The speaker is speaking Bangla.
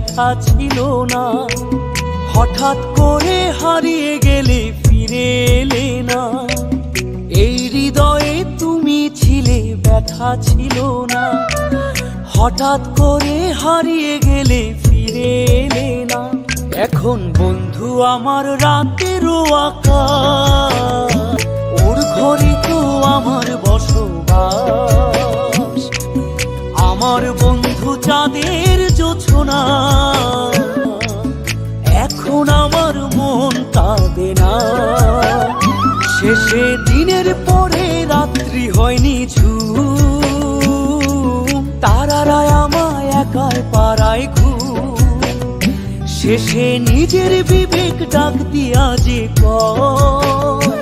ব্যথা ছিল না। হঠাৎ করে হারিয়ে গেলে ফিরে এলে না। এই হৃদয়ে তুমি ছিলে, ব্যথা ছিল না। হঠাৎ করে হারিয়ে গেলে ফিরে এলে না। এখন বন্ধু আমার রাতেরও আকাশ, ওর ঘরে তো আমার বসবাস। আমার বন্ধু চাঁদের জোছনা, এখন আমার মন কাঁদে না। শেষে দিনের পরে রাত্রি হয়নি ঝুম, তারারায় আমায় একাই পাড়ায় ঘুম। শেষে নিজের বিবেক ডাক দিয়া যে কয়,